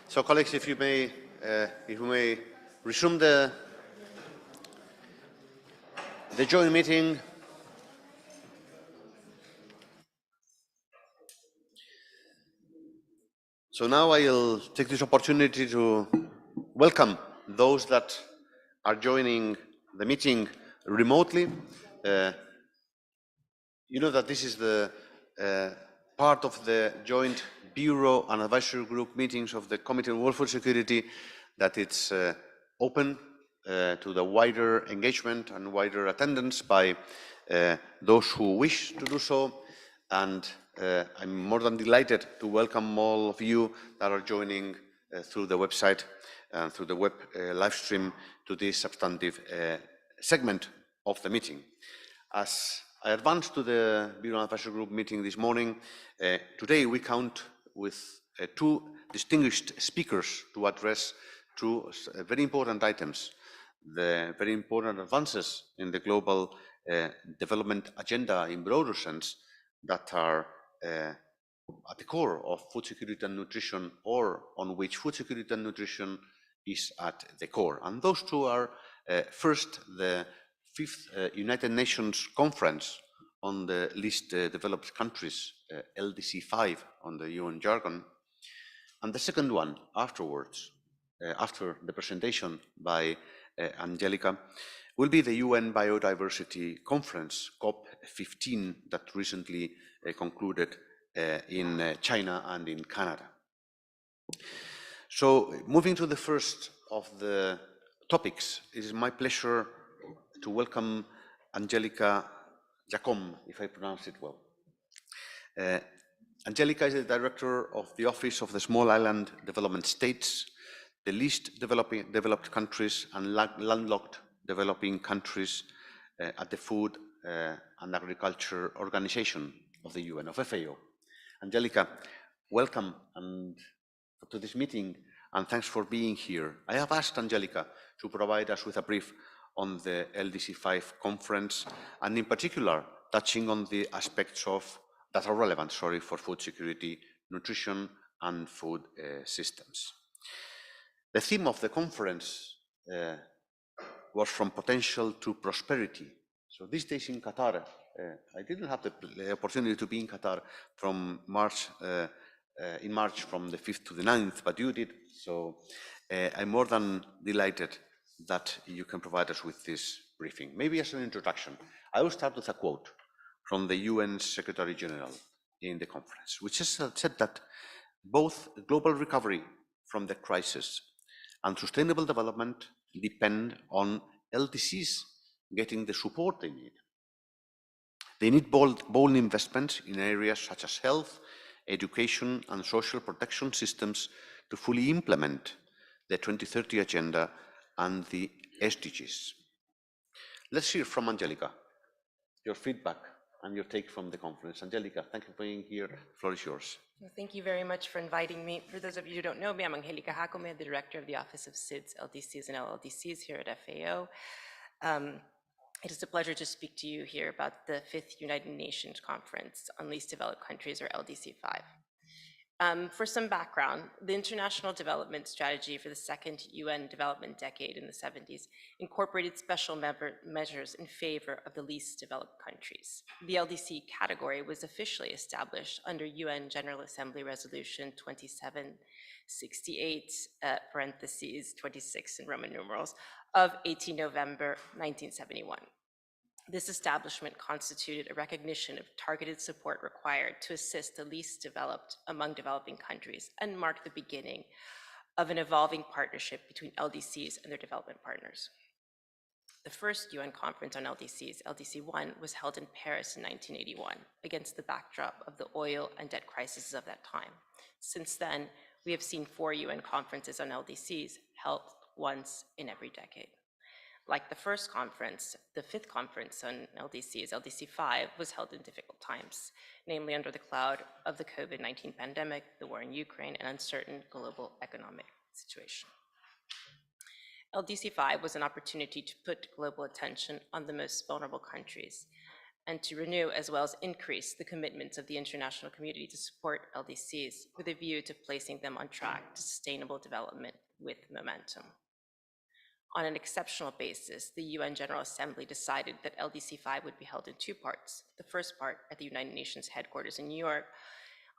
So, colleagues, if you may resume the joint meeting. So now I'll take this opportunity to welcome those that are joining the meeting remotely. You know that this is the part of the joint Bureau and Advisory Group meetings of the Committee on World Food Security, that it's open to the wider engagement and wider attendance by those who wish to do so. And I'm more than delighted to welcome all of you that are joining through the website and through the web live stream to this substantive segment of the meeting. As I advanced to the Bureau and Advisory Group meeting this morning, today we count with two distinguished speakers to address two very important items, the very important advances in the global development agenda in broader sense that are at the core of food security and nutrition, or on which food security and nutrition is at the core. And those two are first, the 5th United Nations Conference on the least developed countries, LDC5 on the UN jargon, and the second one afterwards, after the presentation by Angélica, will be the UN Biodiversity Conference, COP15, that recently concluded in China and in Canada. So, moving to the first of the topics, it is my pleasure to welcome Angélica Jácome, if I pronounce it well. Angélica is the Director of the Office of the Small Island Development States, the least developed countries and landlocked developing countries at the Food and Agriculture Organization of the UN, of FAO. Angélica, welcome to this meeting, and thanks for being here. I have asked Angélica to provide us with a brief on the LDC5 conference, and in particular, touching on the aspects that are relevant, for food security, nutrition, and food systems. The theme of the conference was from potential to prosperity. So these days in Qatar, I didn't have the opportunity to be in Qatar from March, in March from the 5th to the 9th, but you did. So I'm more than delighted that you can provide us with this briefing. Maybe as an introduction, I will start with a quote from the UN Secretary General in the conference, which has said that both global recovery from the crisis and sustainable development depend on LDCs getting the support they need. They need bold investments in areas such as health, education, and social protection systems to fully implement the 2030 Agenda and the SDGs. Let's hear from Angélica, your feedback and your take from the conference. Angélica, thank you for being here. The floor is yours. Well, thank you very much for inviting me. For those of you who don't know me, I'm Angélica Jácome, the Director of the Office of SIDS, LDCs, and LLDCs here at FAO. It is a pleasure to speak to you here about the 5th United Nations Conference on Least Developed Countries, or LDC5. For some background, the International Development Strategy for the second UN Development Decade in the 70s incorporated special measures in favor of the least developed countries. The LDC category was officially established under UN General Assembly Resolution 2768, parentheses 26 in Roman numerals, of 18 November 1971. This establishment constituted a recognition of targeted support required to assist the least developed among developing countries and marked the beginning of an evolving partnership between LDCs and their development partners. The first UN conference on LDCs, LDC1, was held in Paris in 1981 against the backdrop of the oil and debt crises of that time. Since then, we have seen 4 UN conferences on LDCs held once in every decade. Like the first conference, the 5th conference on LDCs, LDC5, was held in difficult times, namely under the cloud of the COVID-19 pandemic, the war in Ukraine, and uncertain global economic situation. LDC5 was an opportunity to put global attention on the most vulnerable countries and to renew as well as increase the commitments of the international community to support LDCs with a view to placing them on track to sustainable development with momentum. On an exceptional basis, the UN General Assembly decided that LDC5 would be held in two parts. The first part at the United Nations headquarters in New York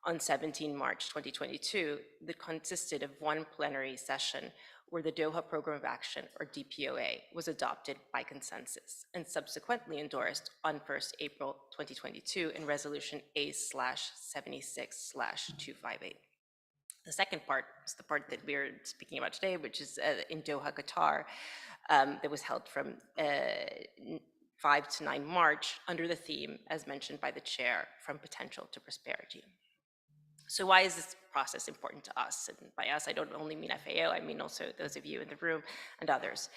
on 17 March 2022, that consisted of one plenary session where the Doha Programme of Action, or DPOA, was adopted by consensus and subsequently endorsed on 1st April 2022 in Resolution A/76/258. The second part is the part that we're speaking about today, which is in Doha, Qatar, that was held from 5 to 9 March under the theme, as mentioned by the chair, From Potential to Prosperity. So why is this process important to us? And by us, I don't only mean FAO, I mean also those of you in the room and others.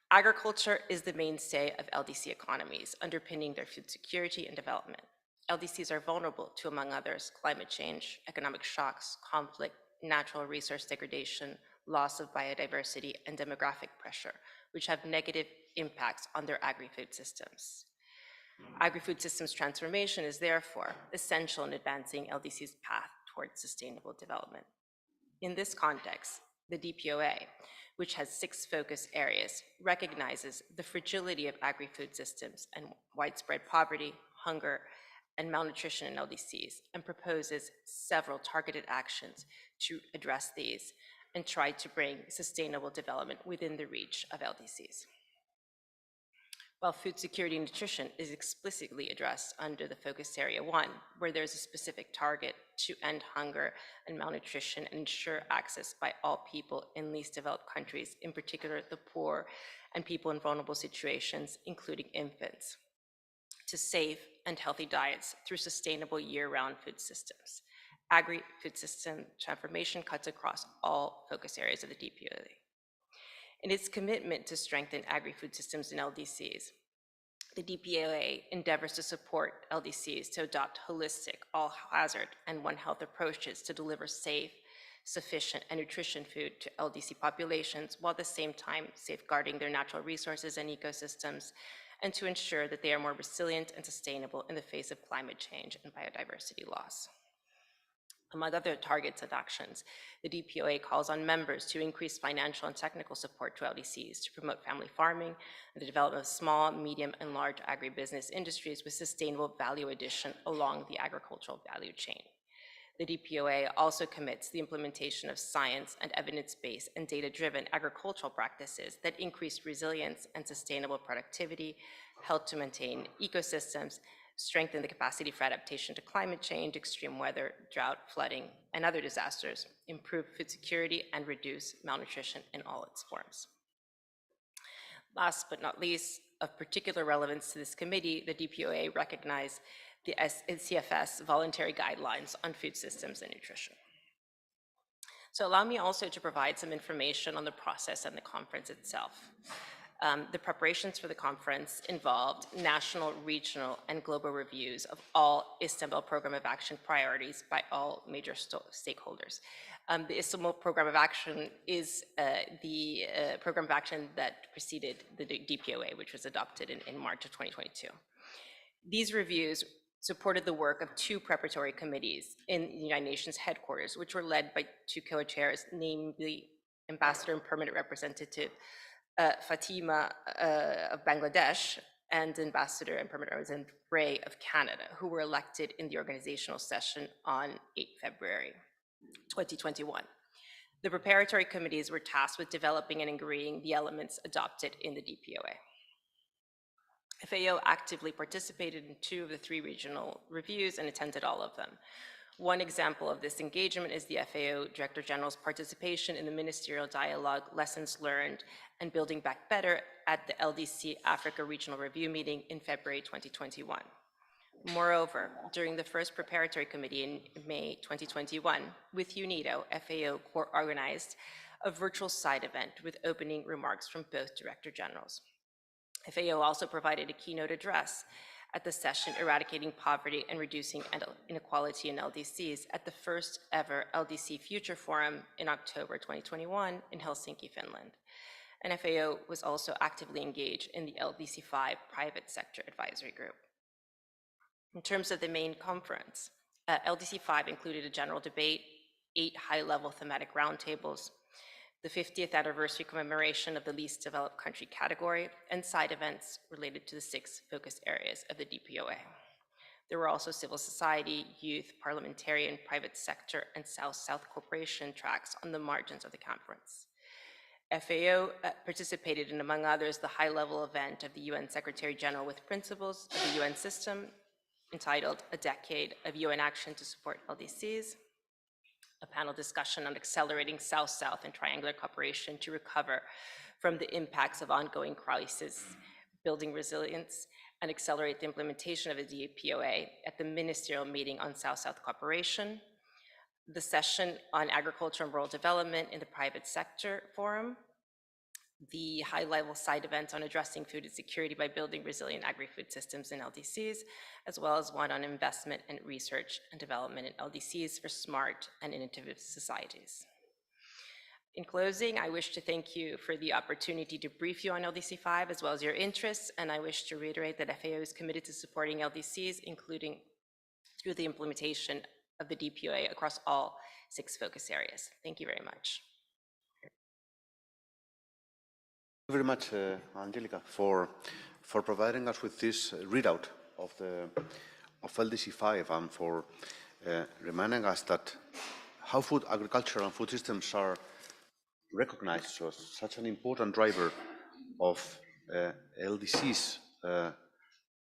Agriculture is the mainstay of LDC economies, underpinning their food security and development. LDCs are vulnerable to, among others, climate change, economic shocks, conflict, natural resource degradation, loss of biodiversity, and demographic pressure, which have negative impacts on their agri-food systems. Agri-food systems transformation is therefore essential in advancing LDC's path towards sustainable development. In this context, the DPOA, which has 6 focus areas, recognizes the fragility of agri-food systems and widespread poverty, hunger, and malnutrition in LDCs, and proposes several targeted actions to address these and try to bring sustainable development within the reach of LDCs. While food security and nutrition is explicitly addressed under the Focus Area 1, where there's a specific target to end hunger and malnutrition and ensure access by all people in least developed countries, in particular the poor and people in vulnerable situations, including infants, to safe and healthy diets through sustainable year-round food systems. Agri-food system transformation cuts across all focus areas of the DPOA. In its commitment to strengthen agri-food systems in LDCs, the DPOA endeavors to support LDCs to adopt holistic, all-hazard, and One Health approaches to deliver safe, sufficient, and nutritious food to LDC populations, while at the same time safeguarding their natural resources and ecosystems, and to ensure that they are more resilient and sustainable in the face of climate change and biodiversity loss. Among other targets and actions, the DPOA calls on members to increase financial and technical support to LDCs to promote family farming and the development of small, medium, and large agribusiness industries with sustainable value addition along the agricultural value chain. The DPOA also commits the implementation of science and evidence-based and data-driven agricultural practices that increase resilience and sustainable productivity, help to maintain ecosystems, strengthen the capacity for adaptation to climate change, extreme weather, drought, flooding, and other disasters, improve food security, and reduce malnutrition in all its forms. Last but not least, of particular relevance to this committee, the DPOA recognized the CFS voluntary guidelines on food systems and nutrition. So allow me also to provide some information on the process and the conference itself. The preparations for the conference involved national, regional, and global reviews of all Istanbul Programme of Action priorities by all major stakeholders. The Istanbul Programme of Action is the program of action that preceded the DPOA, which was adopted in March of 2022. These reviews supported the work of 2 preparatory committees in the United Nations headquarters, which were led by 2 co-chairs, namely Ambassador and Permanent Representative Fatima of Bangladesh and Ambassador and Permanent Representative Ray of Canada, who were elected in the organizational session on 8 February 2021. The preparatory committees were tasked with developing and agreeing the elements adopted in the DPOA. FAO actively participated in 2 of the 3 regional reviews and attended all of them. One example of this engagement is the FAO Director General's participation in the Ministerial Dialogue Lessons Learned and Building Back Better at the LDC Africa Regional Review meeting in February 2021. Moreover, during the first preparatory committee in May 2021, with UNIDO, FAO organized a virtual side event with opening remarks from both Director Generals. FAO also provided a keynote address at the session Eradicating Poverty and Reducing Inequality in LDCs at the first ever LDC Future Forum in October 2021 in Helsinki, Finland. And FAO was also actively engaged in the LDC5 private sector advisory group. In terms of the main conference, LDC5 included a general debate, 8 high-level thematic roundtables, the 50th anniversary commemoration of the least developed country category, and side events related to the 6 focus areas of the DPOA. There were also civil society, youth, parliamentarian, private sector, and South-South cooperation tracks on the margins of the conference. FAO participated in, among others, the high-level event of the UN Secretary General with Principles of the UN System, entitled A Decade of UN Action to Support LDCs, a panel discussion on accelerating South-South and triangular cooperation to recover from the impacts of ongoing crises, building resilience, and accelerate the implementation of the DPOA at the ministerial meeting on South-South cooperation, the session on agriculture and rural development in the private sector forum, the high-level side events on addressing food insecurity by building resilient agri-food systems in LDCs, as well as one on investment and research and development in LDCs for smart and innovative societies. In closing, I wish to thank you for the opportunity to brief you on LDC5 as well as your interests, and I wish to reiterate that FAO is committed to supporting LDCs, including through the implementation of the DPOA across all 6 focus areas. Thank you very much. Thank you very much, Angélica, for providing us with this readout of LDC5 and for reminding us that how food, agriculture, and food systems are recognized as such an important driver of LDC's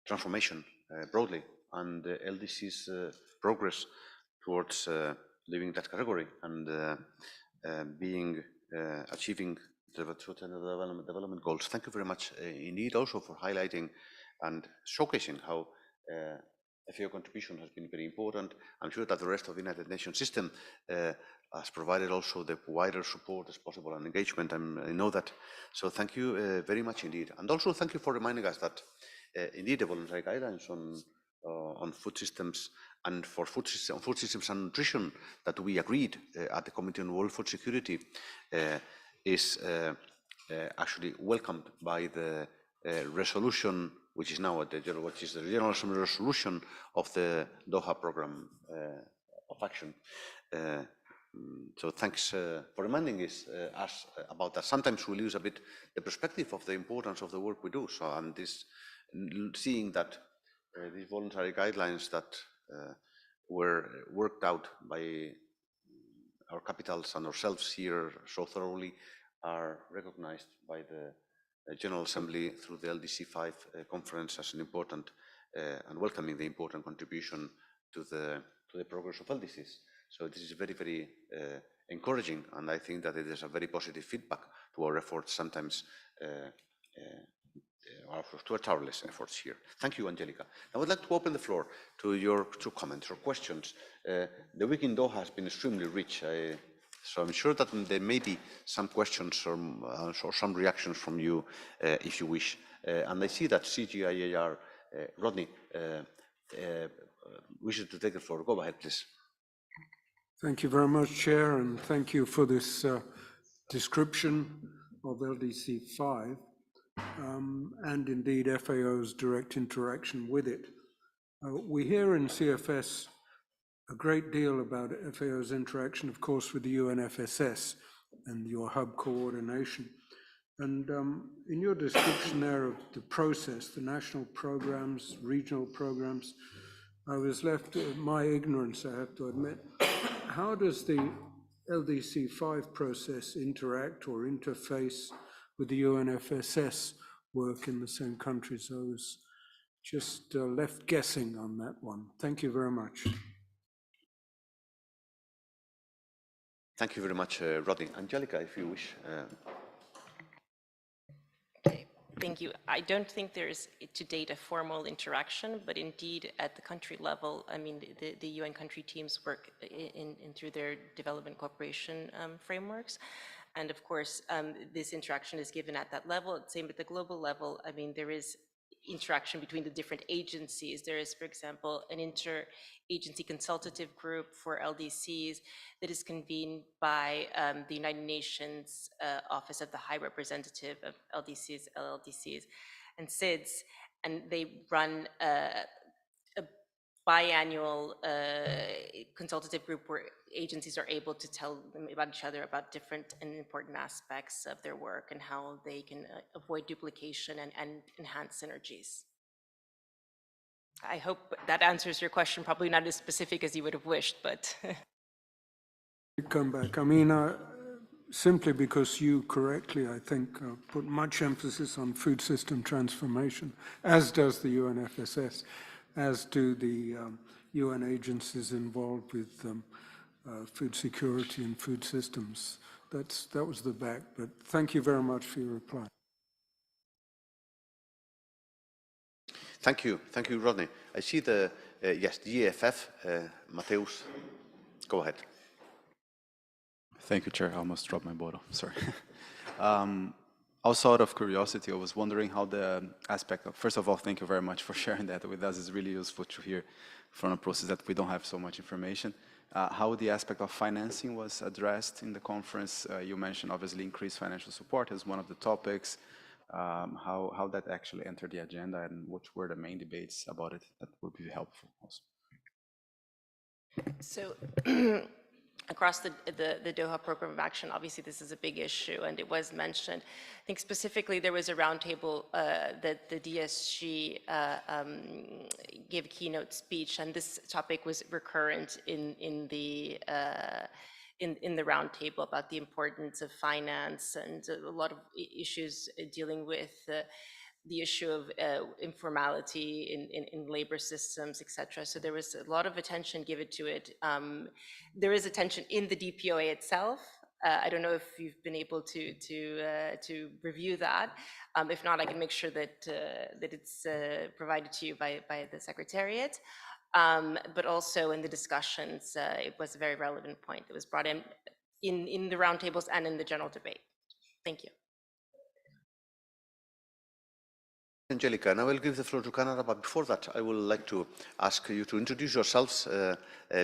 transformation broadly, and LDC's progress towards leaving that category and achieving the development goals. Thank you very much indeed also for highlighting and showcasing how FAO contribution has been very important. I'm sure that the rest of the United Nations system has provided also the wider support as possible and engagement. I know that. So thank you very much indeed. And also thank you for reminding us that indeed the voluntary guidelines on food systems and for food systems and nutrition that we agreed at the Committee on World Food Security is actually welcomed by the resolution, which is now the General Assembly resolution of the Doha Programme of Action. So thanks for reminding us about that. Sometimes we lose a bit the perspective of the importance of the work we do. So, and this, seeing that these voluntary guidelines that were worked out by our capitals and ourselves here so thoroughly are recognized by the General Assembly through the LDC5 conference as an important and welcoming the important contribution to the progress of LDCs. So this is very, very encouraging, and I think that it is a very positive feedback to our efforts, sometimes to our tireless efforts here. Thank you, Angélica. I would like to open the floor to your comments or questions. The week in Doha has been extremely rich, so I'm sure that there may be some questions or some reactions from you if you wish. And I see that CGIAR, Rodney, wishes to take the floor. Go ahead, please. Thank you very much, Chair, and thank you for this description of LDC5 and indeed FAO's direct interaction with it. We hear in CFS a great deal about FAO's interaction, of course, with the UNFSS and your hub coordination. And in your description there of the process, the national programs, regional programs, I was left with my ignorance, I have to admit. How does the LDC5 process interact or interface with the UNFSS work in the same countries? I was just left guessing on that one. Thank you very much. Thank you very much, Rodney. Angélica, if you wish. Okay, thank you. I don't think there's to date a formal interaction, but indeed at the country level, I mean, the UN country teams work in through their development cooperation frameworks. And of course, this interaction is given at that level. Same at the global level. I mean, there is interaction between the different agencies. There is, for example, an inter-agency consultative group for LDCs that is convened by the United Nations Office of the High Representative of LDCs, LLDCs, and SIDS, and they run biannual consultative group where agencies are able to tell them about each other about different and important aspects of their work and how they can avoid duplication and enhance synergies. I hope that answers your question, probably not as specific as you would have wished, but. Come back. I mean, simply because you correctly, I think, put much emphasis on food system transformation, as does the UNFSS, as do the UN agencies involved with food security and food systems. That was the back, but thank you very much for your reply. Thank you, Rodney. I see the EFF, Mateus. Go ahead. Thank you, Chair. I almost dropped my bottle. Sorry. Also, out of curiosity, I was wondering how the aspect of, first of all, thank you very much for sharing that with us. It's really useful to hear from a process that we don't have so much information. How the aspect of financing was addressed in the conference. You mentioned, obviously, increased financial support as one of the topics. How that actually entered the agenda and what were the main debates about it, that would be helpful also. So across the Doha Programme of Action, obviously this is a big issue and it was mentioned. I think specifically there was a roundtable that the DSG gave a keynote speech, and this topic was recurrent in the roundtable about the importance of finance and a lot of issues dealing with the issue of informality in labor systems, etc. So there was a lot of attention given to it. There is attention in the DPOA itself. I don't know if you've been able to review that. If not, I can make sure that it's provided to you by the Secretariat. But also in the discussions, it was a very relevant point that was brought in the roundtables and in the general debate. Thank you. Angélica, and I will give the floor to Canada, but before that, I would like to ask you to introduce yourselves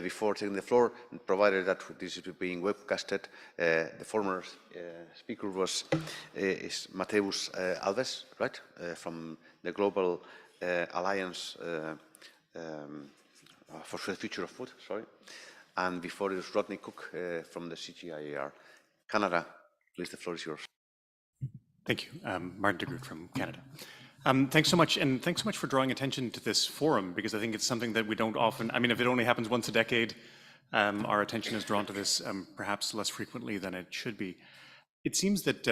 before taking the floor, provided that this is being webcasted. The former speaker is Mateus Alves, right, from the Global Alliance for the Future of Food, sorry. And before it was Rodney Cook from the CGIAR. Canada, please, the floor is yours. Thank you. Martin de Groot from Canada. Thanks so much, and thanks so much for drawing attention to this forum, because I think it's something that we don't often, I mean, if it only happens once a decade, our attention is drawn to this perhaps less frequently than it should be. It seems that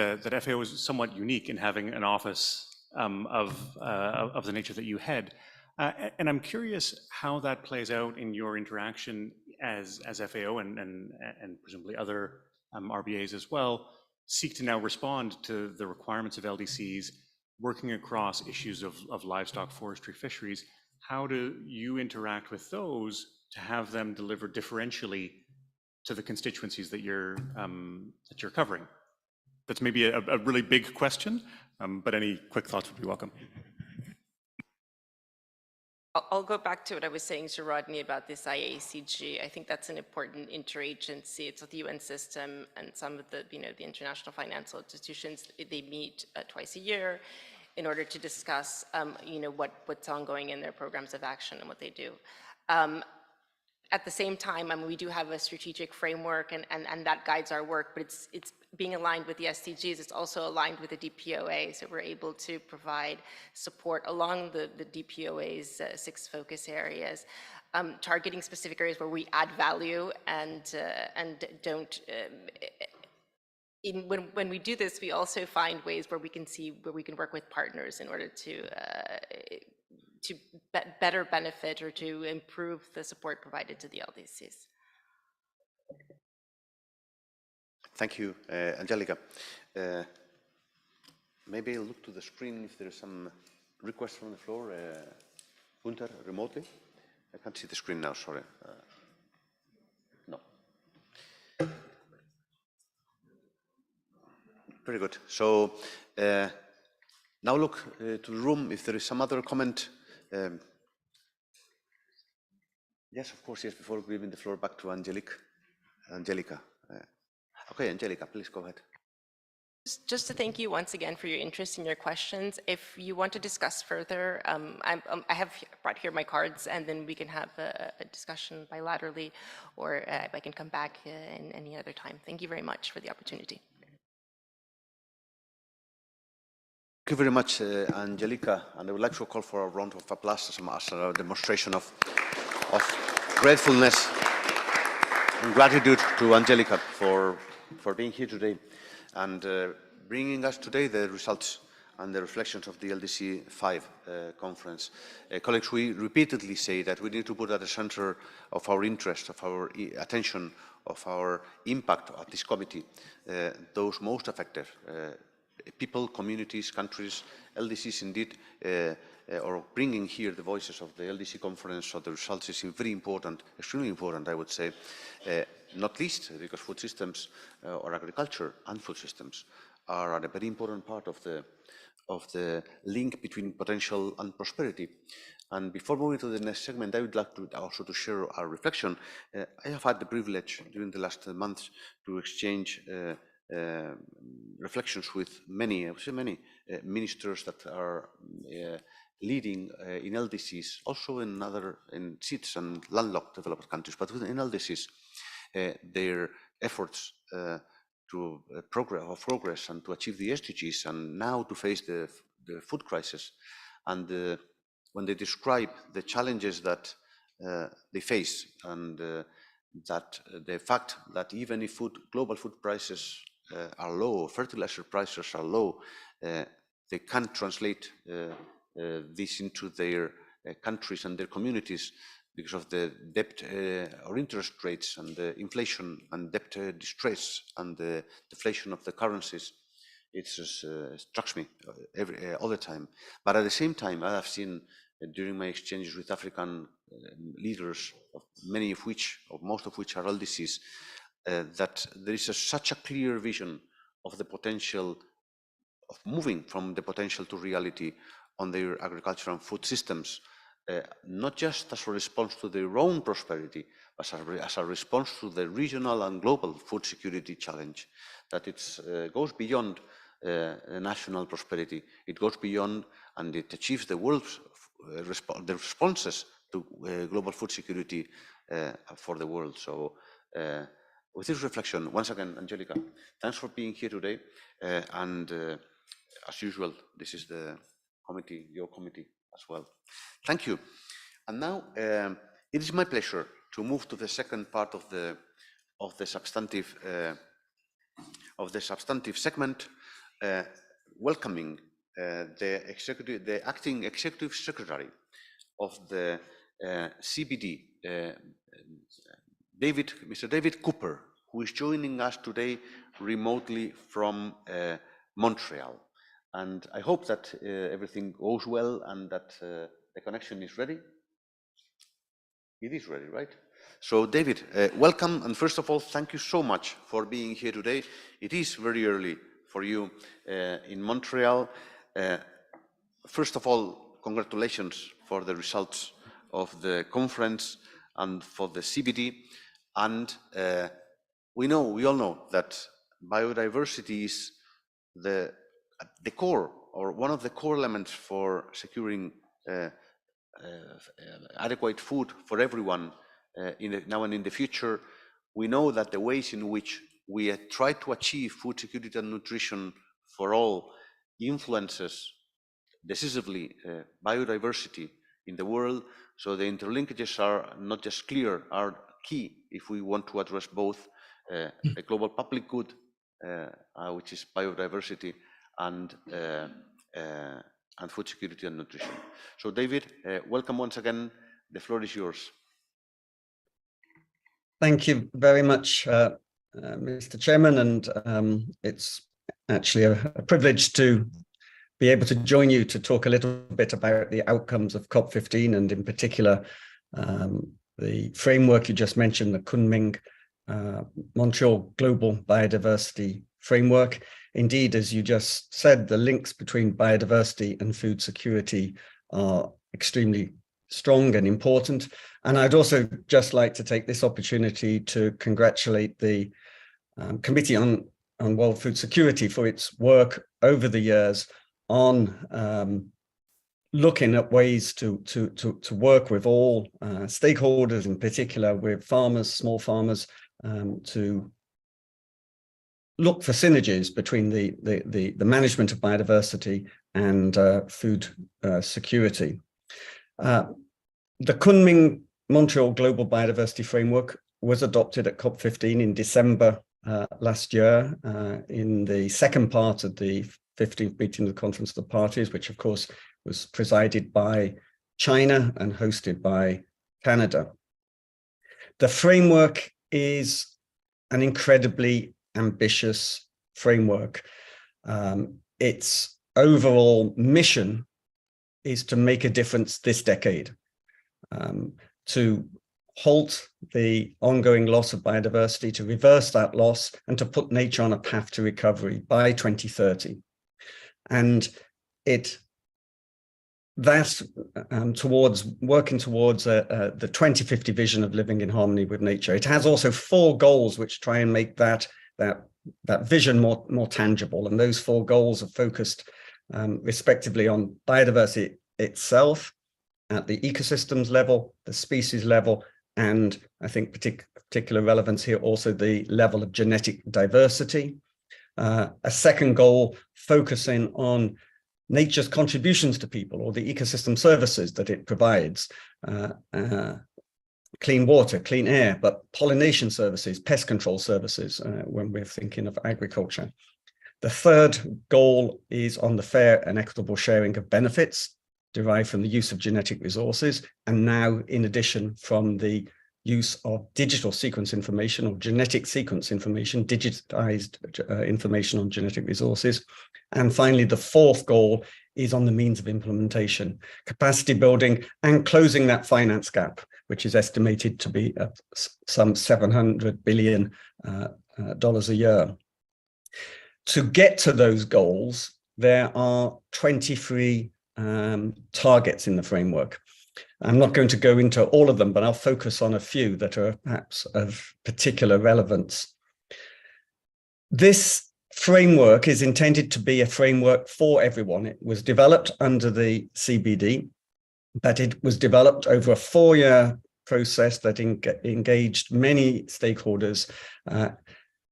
FAO is somewhat unique in having an office of the nature that you head. And I'm curious how that plays out in your interaction as FAO and presumably other RBAs as well, seek to now respond to the requirements of LDCs, working across issues of livestock, forestry, fisheries. How do you interact with those to have them deliver differentially to the constituencies that you're covering? That's maybe a really big question, but any quick thoughts would be welcome. I'll go back to what I was saying to Rodney about this IACG. I think that's an important interagency. It's with the UN system and some of the, the international financial institutions. They meet twice a year in order to discuss, what's ongoing in their programs of action and what they do. At the same time, we do have a strategic framework and that guides our work, but it's being aligned with the SDGs. It's also aligned with the DPOA, so we're able to provide support along the DPOA's 6 focus areas, targeting specific areas where we add value and don't. When we do this, we also find ways where we can work with partners in order to better benefit or to improve the support provided to the LDCs. Thank you, Angélica. Maybe look to the screen if there is some request from the floor. Gunter, remotely? I can't see the screen now, sorry. No. Very good. So now look to the room if there is some other comment. Yes, of course, yes, before giving the floor back to Angélica. Okay, Angélica, please go ahead. Just to thank you once again for your interest and your questions. If you want to discuss further, I have brought here my cards, and then we can have a discussion bilaterally, or I can come back in any other time. Thank you very much for the opportunity. Thank you very much, Angélica, and I would like to call for a round of applause as a demonstration of gratefulness and gratitude to Angélica for being here today and bringing us today the results and the reflections of the LDC5 conference. Colleagues, we repeatedly say that we need to put at the center of our interest, of our attention, of our impact at this committee, those most affected, people, communities, countries. LDCs indeed, or bringing here the voices of the LDC conference or the results is very important, extremely important, I would say, not least because food systems or agriculture and food systems are a very important part of the link between potential and prosperity. And before moving to the next segment, I would like to also share our reflection. I have had the privilege during the last months to exchange reflections with many, I would say many, ministers that are leading in LDCs, also in seats and landlocked developed countries, but within LDCs, their efforts to progress and to achieve the SDGs, and now to face the food crisis. And when they describe the challenges that they face, and that the fact that even if global food prices are low, fertilizer prices are low, they can't translate this into their countries and their communities because of the debt or interest rates and the inflation and debt distress and the deflation of the currencies. It just strikes me all the time. But at the same time, I have seen during my exchanges with African leaders, many of which, or most of which are LDCs, that there is such a clear vision of the potential of moving from the potential to reality on their agriculture and food systems, not just as a response to their own prosperity, but as a response to the regional and global food security challenge, that it goes beyond national prosperity. It goes beyond, and it achieves the world's the responses to global food security for the world. So with this reflection, once again, Angélica, thanks for being here today. And as usual, this is the committee, your committee as well. Thank you. And now it is my pleasure to move to the second part of the substantive segment, welcoming the acting executive secretary of the CBD, Mr. David Cooper, who is joining us today remotely from Montreal. And I hope that everything goes well and that the connection is ready. It is ready, right? So David, welcome. And first of all, thank you so much for being here today. It is very early for you in Montreal. First of all, congratulations for the results of the conference and for the CBD. And we all know that biodiversity is the core, or one of the core elements for securing adequate food for everyone now and in the future. We know that the ways in which we try to achieve food security and nutrition for all influences decisively biodiversity in the world. So the interlinkages are not just clear, are key if we want to address both a global public good, which is biodiversity, and food security and nutrition. So David, welcome once again. The floor is yours. Thank you very much, Mr. Chairman, and it's actually a privilege to be able to join you to talk a little bit about the outcomes of COP15, and in particular, the framework you just mentioned, the Kunming-Montreal Global Biodiversity Framework. Indeed, as you just said, the links between biodiversity and food security are extremely strong and important. And I'd also just like to take this opportunity to congratulate the Committee on World Food Security for its work over the years on looking at ways to work with all stakeholders, in particular with farmers, small farmers, to look for synergies between the management of biodiversity and food security. The Kunming-Montreal Global Biodiversity Framework was adopted at COP15 in December last year in the second part of the 15th meeting of the Conference of the Parties, which of course was presided by China and hosted by Canada. The framework is an incredibly ambitious framework. Its overall mission is to make a difference this decade, to halt the ongoing loss of biodiversity, to reverse that loss, and to put nature on a path to recovery by 2030. And that's towards working towards the 2050 vision of living in harmony with nature. It has also 4 goals which try and make that vision more tangible. And those 4 goals are focused respectively on biodiversity itself, at the ecosystems level, the species level, and I think particular relevance here also the level of genetic diversity. A second goal focusing on nature's contributions to people, or the ecosystem services that it provides, clean water, clean air, but pollination services, pest control services when we're thinking of agriculture. The third goal is on the fair and equitable sharing of benefits derived from the use of genetic resources, and now in addition from the use of digital sequence information or genetic sequence information, digitized information on genetic resources. And finally, the fourth goal is on the means of implementation, capacity building, and closing that finance gap, which is estimated to be some $700 billion a year. To get to those goals, there are 23 targets in the framework. I'm not going to go into all of them, but I'll focus on a few that are perhaps of particular relevance. This framework is intended to be a framework for everyone. It was developed under the CBD, but it was developed over a 4-year process that engaged many stakeholders, FAO,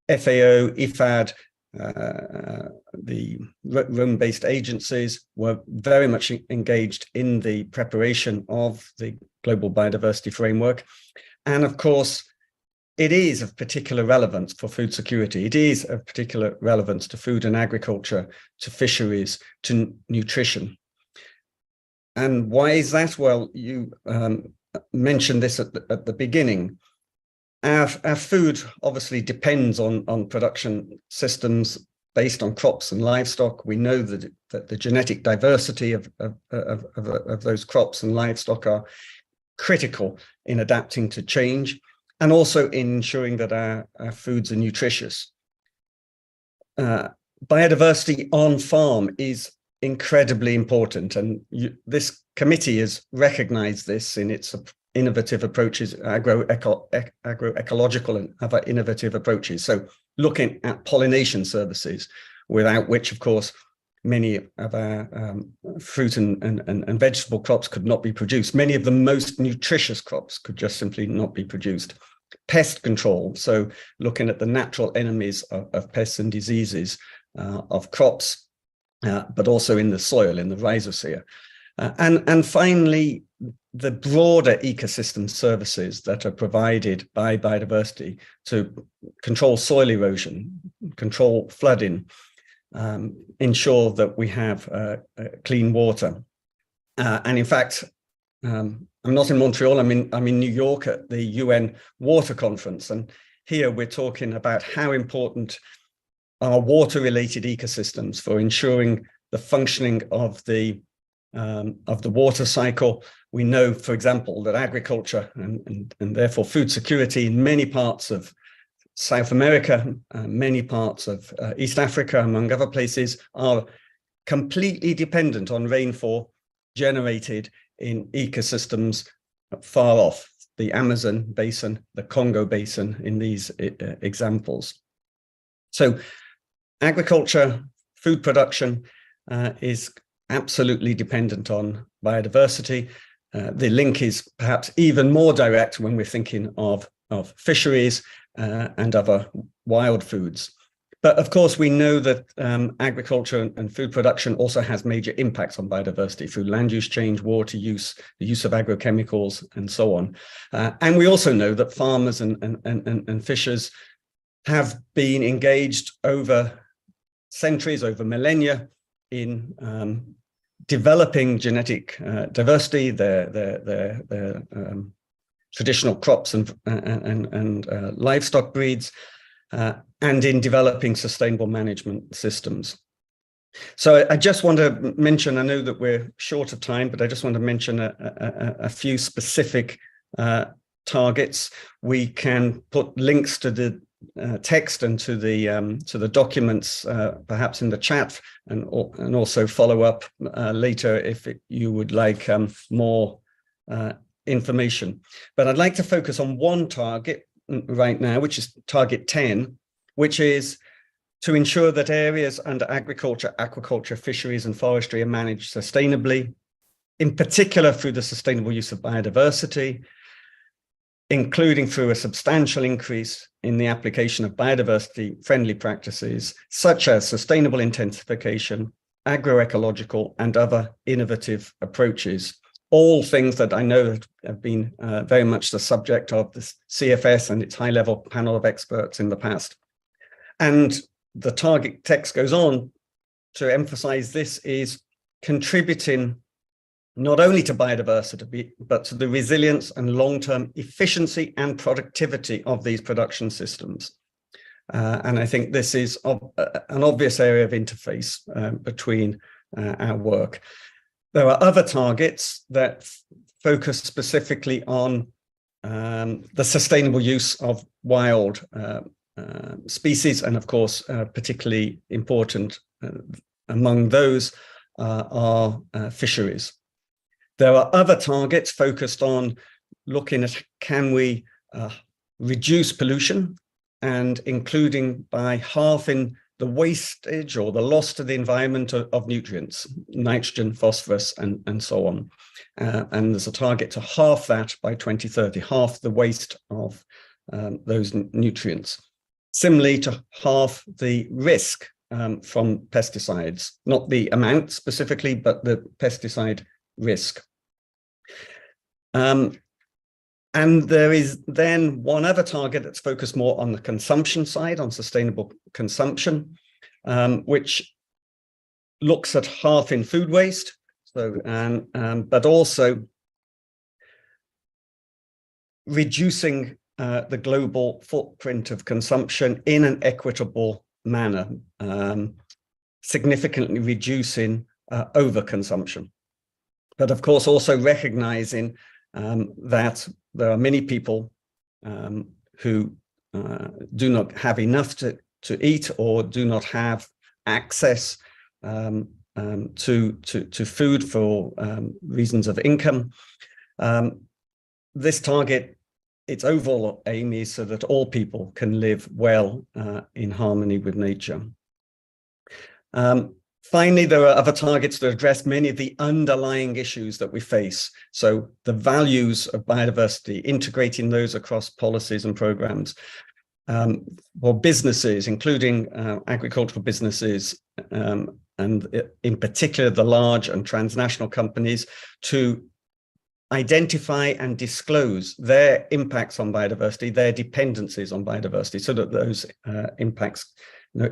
IFAD, the Rome-based agencies were very much engaged in the preparation of the Global Biodiversity Framework. And of course, it is of particular relevance for food security. It is of particular relevance to food and agriculture, to fisheries, to nutrition. And why is that? Well, you mentioned this at the beginning. Our food obviously depends on production systems based on crops and livestock. We know that the genetic diversity of those crops and livestock are critical in adapting to change, and also in ensuring that our foods are nutritious. Biodiversity on farm is incredibly important, and this committee has recognized this in its innovative approaches, agroecological and other innovative approaches. So looking at pollination services, without which, of course, many of our fruit and vegetable crops could not be produced. Many of the most nutritious crops could just simply not be produced. Pest control, so looking at the natural enemies of pests and diseases of crops, but also in the soil, in the rhizosphere. And finally, the broader ecosystem services that are provided by biodiversity to control soil erosion, control flooding, ensure that we have clean water. And in fact, I'm not in Montreal, I'm in New York at the UN Water Conference. And here we're talking about how important are water-related ecosystems for ensuring the functioning of the water cycle. We know, for example, that agriculture and therefore food security in many parts of South America, many parts of East Africa, among other places, are completely dependent on rainfall generated in ecosystems far off, the Amazon basin, the Congo basin in these examples. So agriculture, food production is absolutely dependent on biodiversity. The link is perhaps even more direct when we're thinking of fisheries and other wild foods. But of course, we know that agriculture and food production also has major impacts on biodiversity through land use change, water use, the use of agrochemicals, and so on. And we also know that farmers and fishers have been engaged over centuries, over millennia, in developing genetic diversity, their traditional crops and livestock breeds, and in developing sustainable management systems. So I just want to mention, I know that we're short of time, but I just want to mention a few specific targets. We can put links to the text and to the documents, perhaps in the chat, and also follow up later if you would like more information. But I'd like to focus on one target right now, which is target 10, which is to ensure that areas under agriculture, aquaculture, fisheries, and forestry are managed sustainably, in particular through the sustainable use of biodiversity, including through a substantial increase in the application of biodiversity-friendly practices, such as sustainable intensification, agroecological, and other innovative approaches. All things that I know have been very much the subject of the CFS and its high-level panel of experts in the past. And the target text goes on to emphasize this is contributing not only to biodiversity, but to the resilience and long-term efficiency and productivity of these production systems. And I think this is an obvious area of interface between our work. There are other targets that focus specifically on the sustainable use of wild species, and of course, particularly important among those are fisheries. There are other targets focused on looking at can we reduce pollution, and including by halving the wastage or the loss to the environment of nutrients, nitrogen, phosphorus, and so on. And there's a target to halve that by 2030, half the waste of those nutrients. Similarly, to halve the risk from pesticides, not the amount specifically, but the pesticide risk. And there is then one other target that's focused more on the consumption side, on sustainable consumption, which looks at halving food waste, so but also reducing the global footprint of consumption in an equitable manner, significantly reducing overconsumption. But of course, also recognizing that there are many people who do not have enough to eat or do not have access to food for reasons of income. This target, its overall aim is so that all people can live well in harmony with nature. Finally, there are other targets that address many of the underlying issues that we face. So the values of biodiversity, integrating those across policies and programs, for businesses, including agricultural businesses, and in particular the large and transnational companies, to identify and disclose their impacts on biodiversity, their dependencies on biodiversity, so that those impacts,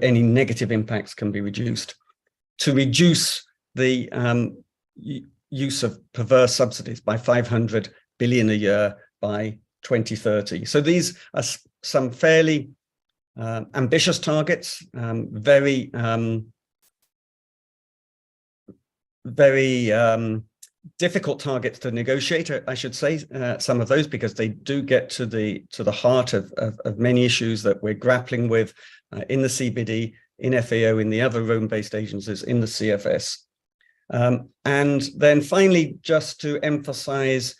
any negative impacts, can be reduced. To reduce the use of perverse subsidies by 500 billion a year by 2030. So these are some fairly ambitious targets, very difficult targets to negotiate, I should say, some of those, because they do get to the heart of many issues that we're grappling with in the CBD, in FAO, in the other Rome-based agencies, in the CFS. And then finally, just to emphasize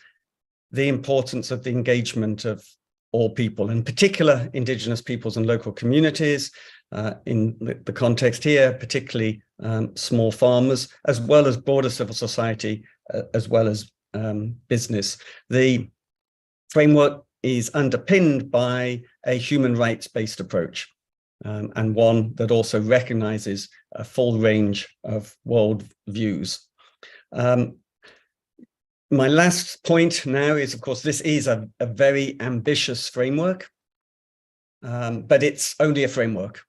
the importance of the engagement of all people, in particular Indigenous peoples and local communities, in the context here, particularly small farmers, as well as broader civil society, as well as business. The framework is underpinned by a human rights-based approach, and one that also recognizes a full range of world views. My last point now is, of course, this is a very ambitious framework, but it's only a framework.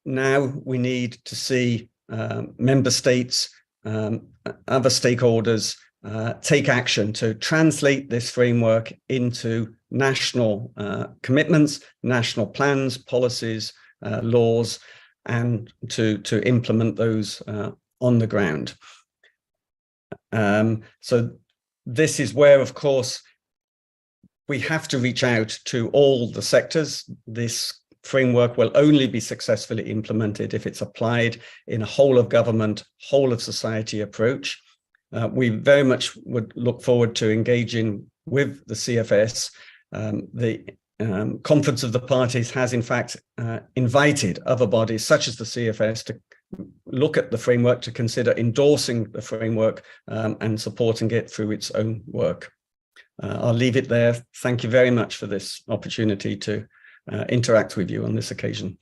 Now we need to see member states, other stakeholders take action to translate this framework into national commitments, national plans, policies, laws, and to implement those on the ground. So this is where, of course, we have to reach out to all the sectors. This framework will only be successfully implemented if it's applied in a whole of government, whole of society approach. We very much would look forward to engaging with the CFS. The Conference of the Parties has in fact invited other bodies such as the CFS to look at the framework, to consider endorsing the framework and supporting it through its own work. I'll leave it there. Thank you very much for this opportunity to interact with you on this occasion.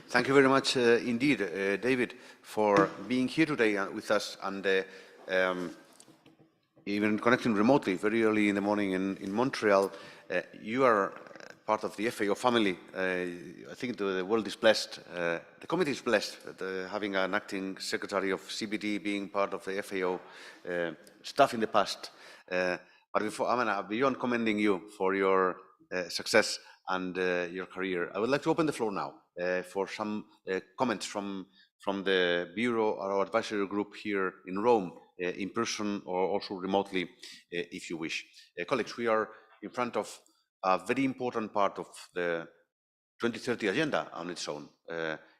Thank you very much indeed, David, for being here today with us, and even connecting remotely very early in the morning in Montreal. You are part of the FAO family. I think the world is blessed, the committee is blessed having an acting secretary of CBD being part of the FAO staff in the past. But before, beyond commending you for your success and your career, I would like to open the floor now for some comments from the Bureau or our advisory group here in Rome, in person or also remotely, if you wish. Colleagues, we are in front of a very important part of the 2030 agenda on its own.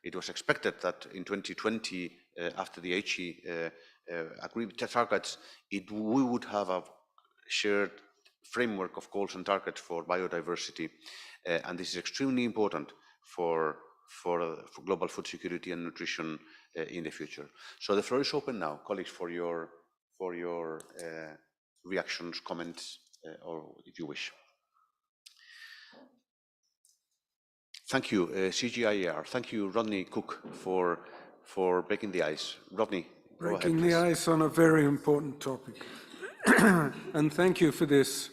It was expected that in 2020, after the HE agreed targets, we would have a shared framework of goals and targets for biodiversity, and this is extremely important for global food security and nutrition in the future. So the floor is open now, colleagues, for your reactions, comments, or if you wish. Thank you, CGIAR. Thank you, Rodney Cook, for breaking the ice. Rodney, go ahead, breaking the ice on a very important topic. And thank you for this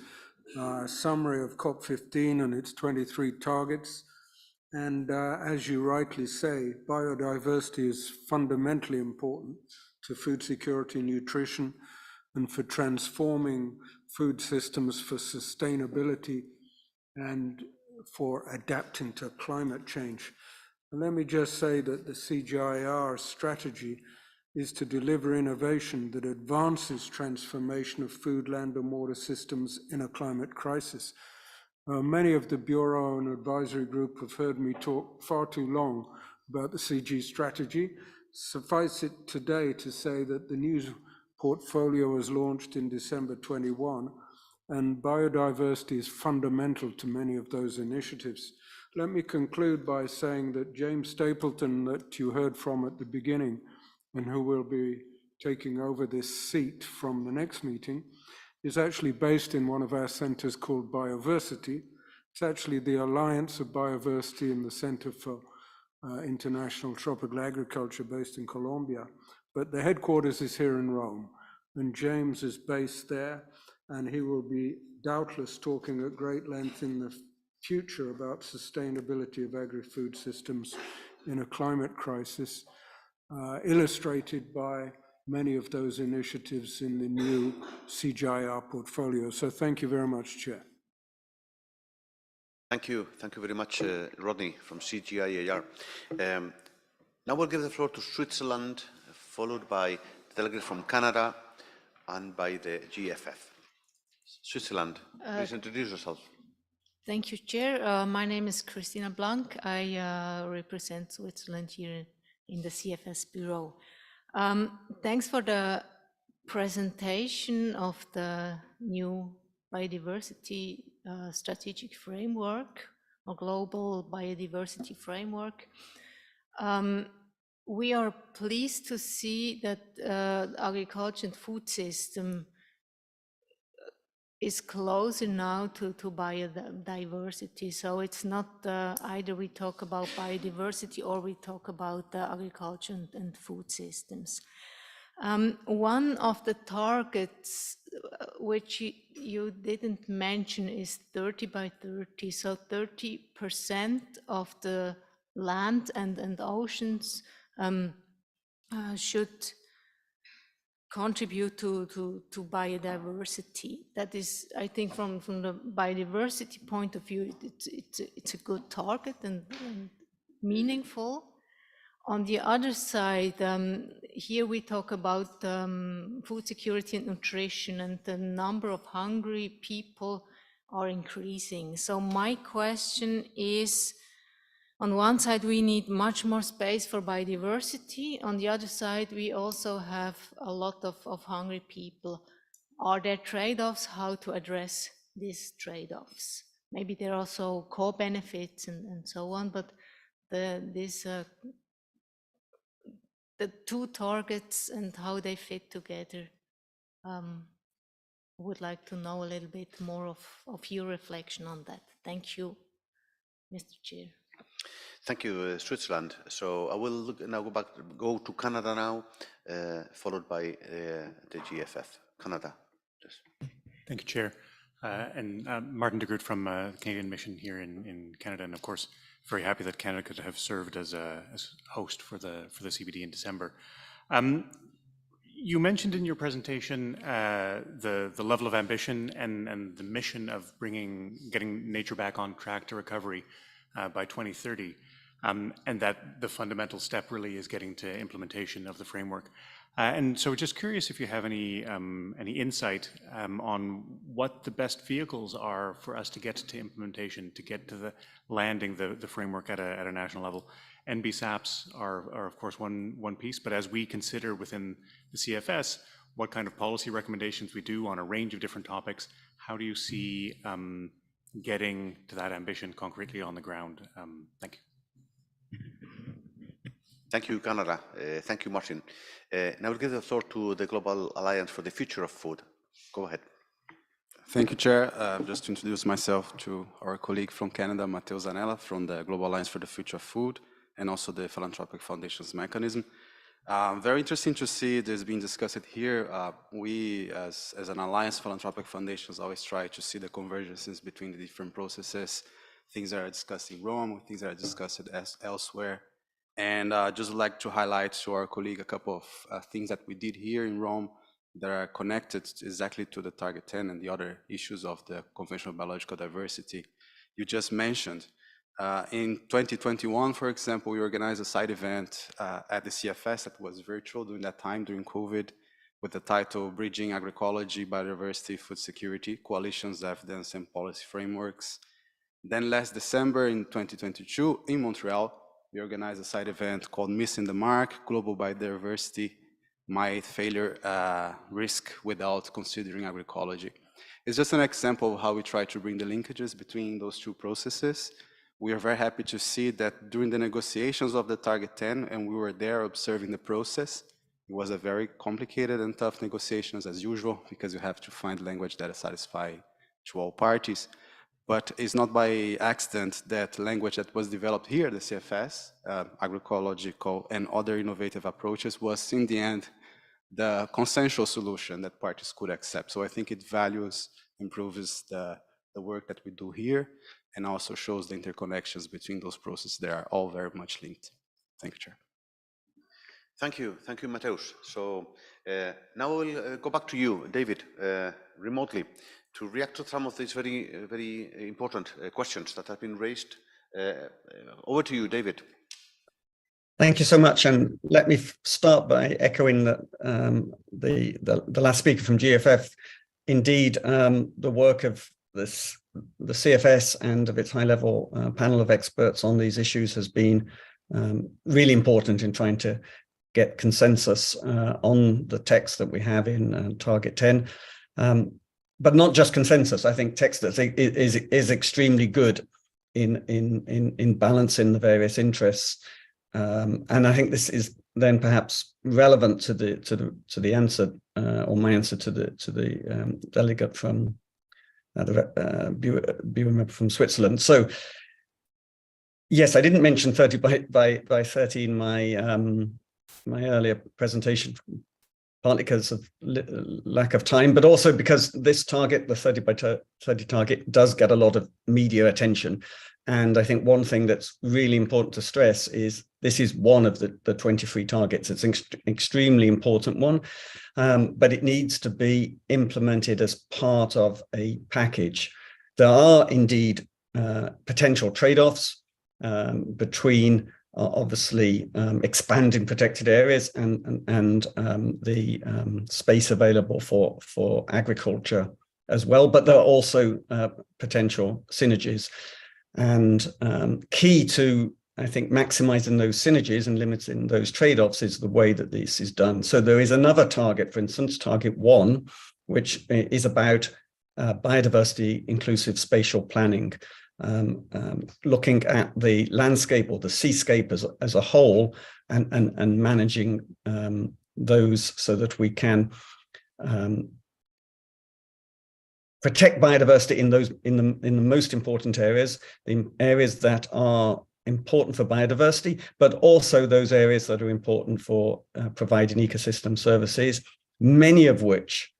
summary of COP15 and its 23 targets. And as you rightly say, biodiversity is fundamentally important to food security, nutrition, and for transforming food systems for sustainability and for adapting to climate change. And let me just say that the CGIAR strategy is to deliver innovation that advances transformation of food, land, and water systems in a climate crisis. Many of the Bureau and Advisory Group have heard me talk far too long about the CG strategy. Suffice it today to say that the new portfolio was launched in December 21, and biodiversity is fundamental to many of those initiatives. Let me conclude by saying that James Stapleton, that you heard from at the beginning, and who will be taking over this seat from the next meeting, is actually based in one of our centers called Biodiversity. It's actually the Alliance of Biodiversity in the Center for International Tropical Agriculture based in Colombia. But the headquarters is here in Rome, and James is based there, and he will be doubtless talking at great length in the future about sustainability of agri-food systems in a climate crisis, illustrated by many of those initiatives in the new CGIAR portfolio. So thank you very much, Chair. Thank you very much, Rodney from CGIAR. Now we'll give the floor to Switzerland, followed by the delegate from Canada and by the GFF. Switzerland, please introduce yourself. Thank you, Chair. My name is Christina Blank. I represent Switzerland here in the CFS Bureau. Thanks for the presentation of the new biodiversity strategic framework or global biodiversity framework. We are pleased to see that agriculture and food system is closer now to biodiversity. So it's not either we talk about biodiversity or we talk about agriculture and food systems. One of the targets which you didn't mention is 30 by 30. So 30% of the land and oceans should contribute to biodiversity. That is, I think, from the biodiversity point of view, it's a good target and meaningful. On the other side, here we talk about food security and nutrition, and the number of hungry people are increasing. So my question is, on one side, we need much more space for biodiversity. On the other side, we also have a lot of hungry people. Are there trade-offs? How to address these trade-offs? Maybe there are also co-benefits and so on, but the two targets and how they fit together, would like to know a little bit more of your reflection on that. Thank you, Mr. Chair. Thank you, Switzerland. So I will now go to Canada now, followed by the GFF. Canada. Yes. Thank you, Chair. And Martin de Groot from the Canadian Mission here in Canada, and of course, very happy that Canada could have served as host for the CBD in December. You mentioned in your presentation the level of ambition and the mission of getting nature back on track to recovery by 2030, and that the fundamental step really is getting to implementation of the framework. And so just curious if you have any insight on what the best vehicles are for us to get to implementation, to get to the landing the framework at a national level. NBSAPs are of course one piece, but as we consider within the CFS what kind of policy recommendations we do on a range of different topics, how do you see getting to that ambition concretely on the ground? Thank you. Thank you, Canada. Thank you, Martin. Now we'll give the floor to the Global Alliance for the Future of Food. Go ahead. Thank you, Chair. Just to introduce myself to our colleague from Canada, Matteo Zanella, from the Global Alliance for the Future of Food, and also the Philanthropic Foundations mechanism. Very interesting to see this being discussed here. We, as an alliance, Philanthropic Foundations, always try to see the convergences between the different processes, things that are discussed in Rome, things that are discussed elsewhere. And just would like to highlight to our colleague a couple of things that we did here in Rome that are connected exactly to the Target 10 and the other issues of the conventional biological diversity you just mentioned. In 2021, for example, we organized a side event at the CFS that was virtual during that time, during COVID, with the title Bridging Agroecology, Biodiversity, Food Security, Coalitions, Evidence, and Policy Frameworks. Then last December in 2022, in Montreal, we organized a side event called Missing the Mark, Global Biodiversity, Might Failure Risk Without Considering Agroecology. It's just an example of how we try to bring the linkages between those two processes. We are very happy to see that during the negotiations of the Target 10, and we were there observing the process, it was a very complicated and tough negotiations as usual, because you have to find language that is satisfying to all parties. But it's not by accident that language that was developed here, the CFS, agroecological and other innovative approaches, was in the end the consensual solution that parties could accept. So I think it values, improves the work that we do here, and also shows the interconnections between those processes that are all very much linked. Thank you, Chair. Thank you, Mateus. So now we'll go back to you, David, remotely, to react to some of these very important questions that have been raised. Over to you, David. Thank you so much, and let me start by echoing that the last speaker from GFF. Indeed, the work of the CFS and of its high-level panel of experts on these issues has been really important in trying to get consensus on the text that we have in Target 10. But not just consensus. I think text that is extremely good in balancing the various interests. And I think this is then perhaps relevant to the answer, or my answer to the delegate from the Bureau member from Switzerland. So yes, I didn't mention 30 by 30 in my earlier presentation, partly because of lack of time, but also because this target, the 30 by 30 target, does get a lot of media attention. And I think one thing that's really important to stress is this is one of the 23 targets. It's an extremely important one, but it needs to be implemented as part of a package. There are indeed potential trade-offs between obviously expanding protected areas and the space available for agriculture as well, but there are also potential synergies. And key to, I think, maximizing those synergies and limiting those trade-offs is the way that this is done. So there is another target, for instance, target 1, which is about biodiversity inclusive spatial planning, looking at the landscape or the seascape as a whole, and managing those so that we can protect biodiversity in the most important areas, the areas that are important for biodiversity, but also those areas that are important for providing ecosystem services, many of which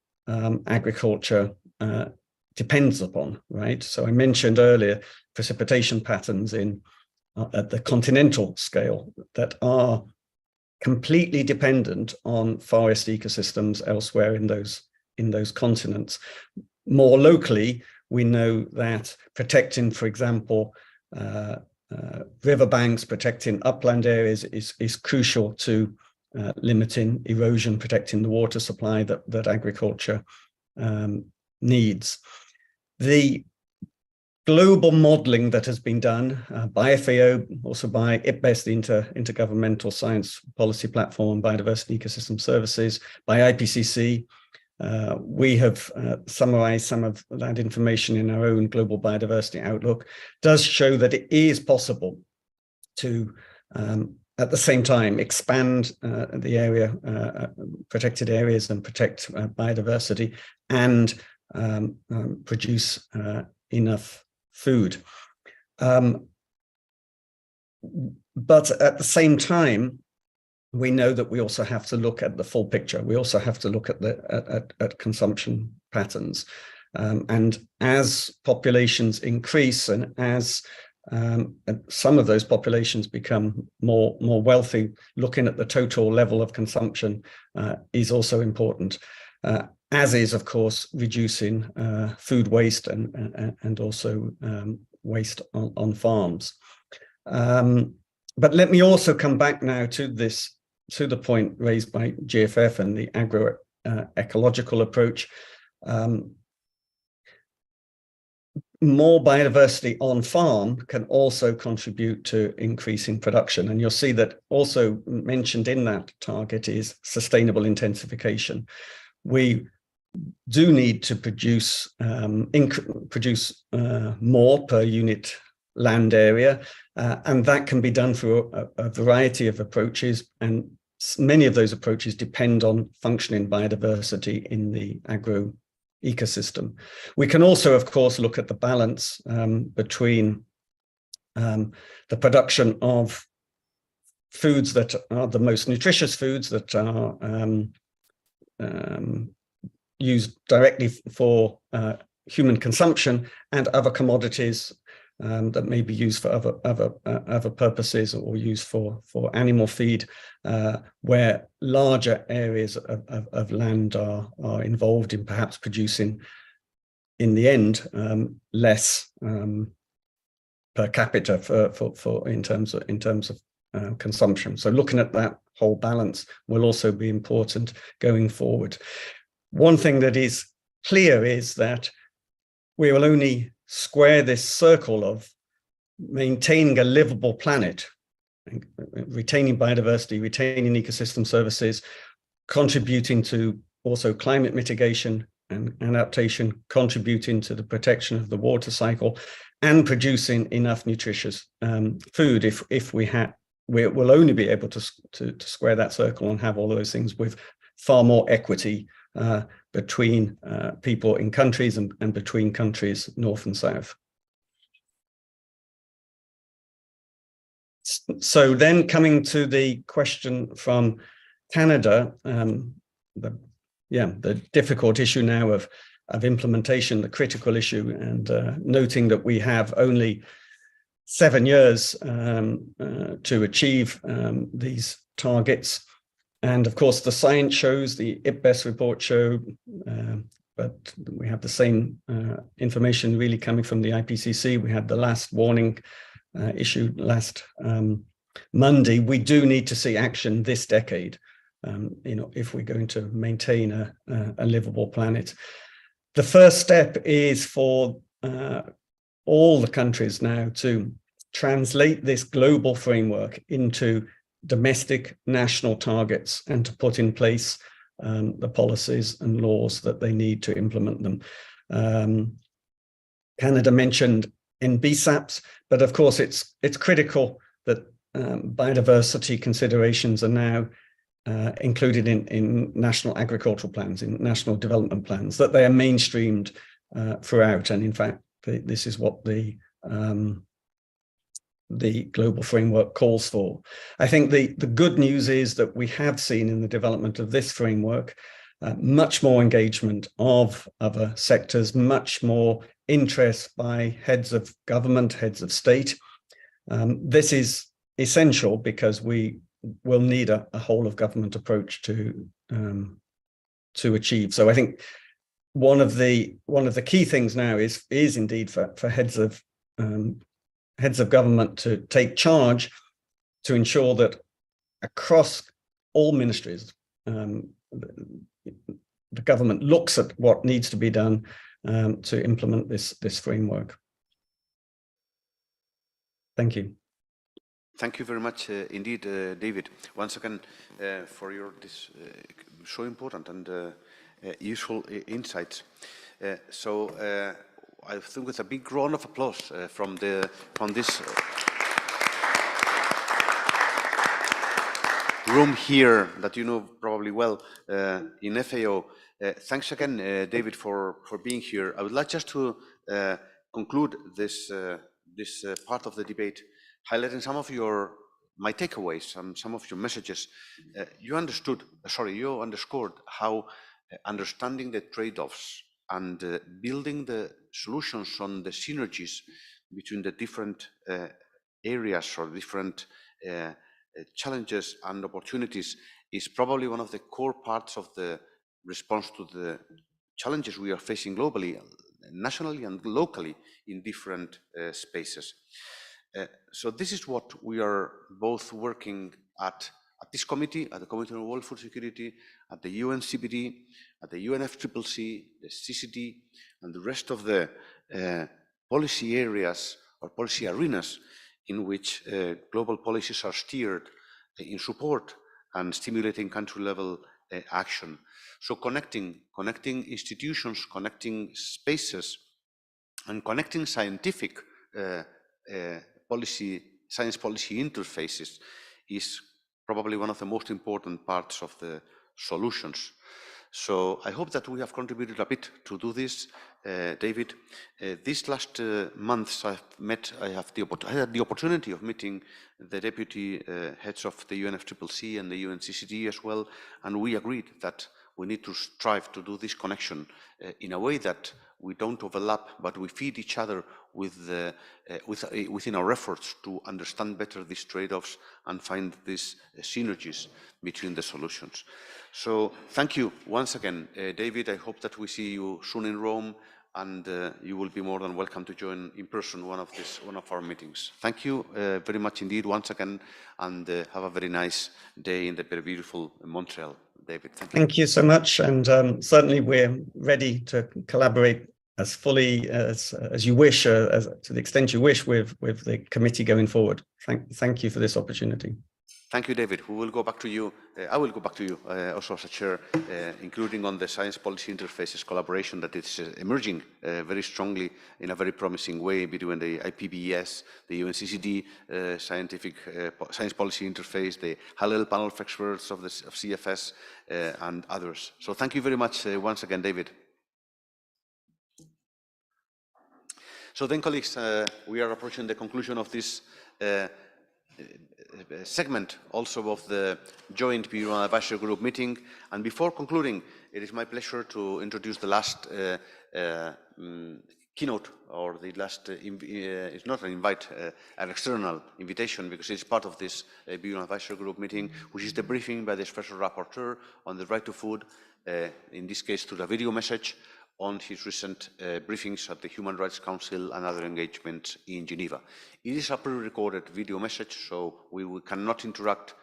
agriculture depends upon, right? So I mentioned earlier precipitation patterns at the continental scale that are completely dependent on forest ecosystems elsewhere in those continents. More locally, we know that protecting, for example, riverbanks, protecting upland areas is crucial to limiting erosion, protecting the water supply that agriculture needs. The global modeling that has been done by FAO, also by IPBES, the Intergovernmental Science Policy Platform on Biodiversity Ecosystem Services, by IPCC, we have summarized some of that information in our own Global Biodiversity Outlook, does show that it is possible to, at the same time, expand the area, protected areas, and protect biodiversity, and produce enough food. But at the same time, we know that we also have to look at the full picture. We also have to look at consumption patterns. And as populations increase, and as some of those populations become more wealthy, looking at the total level of consumption is also important, as is, of course, reducing food waste and also waste on farms. But let me also come back now to the point raised by GFF and the agroecological approach. More biodiversity on farm can also contribute to increasing production. And you'll see that also mentioned in that target is sustainable intensification. We do need to produce more per unit land area, and that can be done through a variety of approaches, and many of those approaches depend on functioning biodiversity in the agro ecosystem. We can also, of course, look at the balance between the production of foods that are the most nutritious foods that are used directly for human consumption, and other commodities that may be used for other purposes, or used for animal feed, where larger areas of land are involved in perhaps producing, in the end, less per capita in terms of consumption. So looking at that whole balance will also be important going forward. One thing that is clear is that we will only square this circle of maintaining a livable planet, retaining biodiversity, retaining ecosystem services, contributing to also climate mitigation and adaptation, contributing to the protection of the water cycle, and producing enough nutritious food. If we'll only be able to square that circle and have all those things with far more equity between people in countries and between countries, north and south. So then coming to the question from Canada, the difficult issue now of implementation, the critical issue, and noting that we have only 7 years to achieve these targets. And of course, the science shows, the IPBES report show, but we have the same information really coming from the IPCC. We had the last warning issued last Monday. We do need to see action this decade, if we're going to maintain a livable planet. The first step is for all the countries now to translate this global framework into domestic national targets and to put in place the policies and laws that they need to implement them. Canada mentioned NBSAPs, but of course it's critical that biodiversity considerations are now included in national agricultural plans, in national development plans, that they are mainstreamed throughout. And in fact, this is what the global framework calls for. I think the good news is that we have seen in the development of this framework much more engagement of other sectors, much more interest by heads of government, heads of state. This is essential because we will need a whole of government approach to achieve. So I think one of the key things now is indeed for heads of government to take charge to ensure that across all ministries, the government looks at what needs to be done to implement this framework. Thank you. Thank you very much indeed, David, once again for your so important and useful insights. So I think it's a big round of applause from this room here that you know probably well in FAO. Thanks again, David, for being here. I would like just to conclude this part of the debate, highlighting some of my takeaways and some of your messages. You underscored how understanding the trade-offs and building the solutions on the synergies between the different areas or different challenges and opportunities is probably one of the core parts of the response to the challenges we are facing globally, nationally and locally in different spaces. So this is what we are both working at this committee, at the Committee on World Food Security, at the UNCBD, at the UNFCCC, the CCD, and the rest of the policy areas or policy arenas in which global policies are steered in support and stimulating country-level action. So connecting institutions, connecting spaces, and connecting scientific science policy interfaces is probably one of the most important parts of the solutions. So I hope that we have contributed a bit to do this, David. These last months I had the opportunity of meeting the deputy heads of the UNFCCC and the UNCCD as well, and we agreed that we need to strive to do this connection in a way that we don't overlap, but we feed each other within our efforts to understand better these trade-offs and find these synergies between the solutions. So thank you once again, David. I hope that we see you soon in Rome, and you will be more than welcome to join in person one of our meetings. Thank you very much indeed once again, and have a very nice day in the very beautiful Montreal. David, thank you. Thank you so much, and certainly we're ready to collaborate as fully as you wish, to the extent you wish, with the committee going forward. Thank you for this opportunity. Thank you, David. We will go back to you. I will go back to you also as a chair, including on the science policy interfaces collaboration that is emerging very strongly in a very promising way between the IPBES, the UNCCD science policy interface, the high-level panel of experts of CFS, and others. So thank you very much once again, David. So then, colleagues, we are approaching the conclusion of this segment also of the joint Bureau Advisory Group meeting. And before concluding, it is my pleasure to introduce the last keynote, or the last, it's not an invite, an external invitation, because it's part of this Bureau Advisory Group meeting, which is the briefing by the Special Rapporteur on the right to food, in this case through the video message, on his recent briefings at the Human Rights Council and other engagements in Geneva. It is a pre-recorded video message, so we cannot interact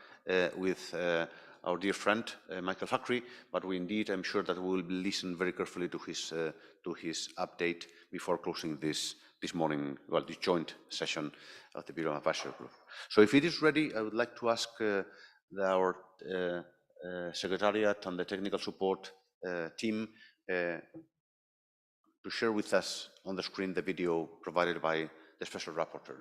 with our dear friend, Michael Fakhri, but we indeed, I'm sure that we will listen very carefully to his update before closing this morning, well, this joint session of the Bureau Advisory Group. So if it is ready, I would like to ask our Secretariat and the technical support team to share with us on the screen the video provided by the Special Rapporteur.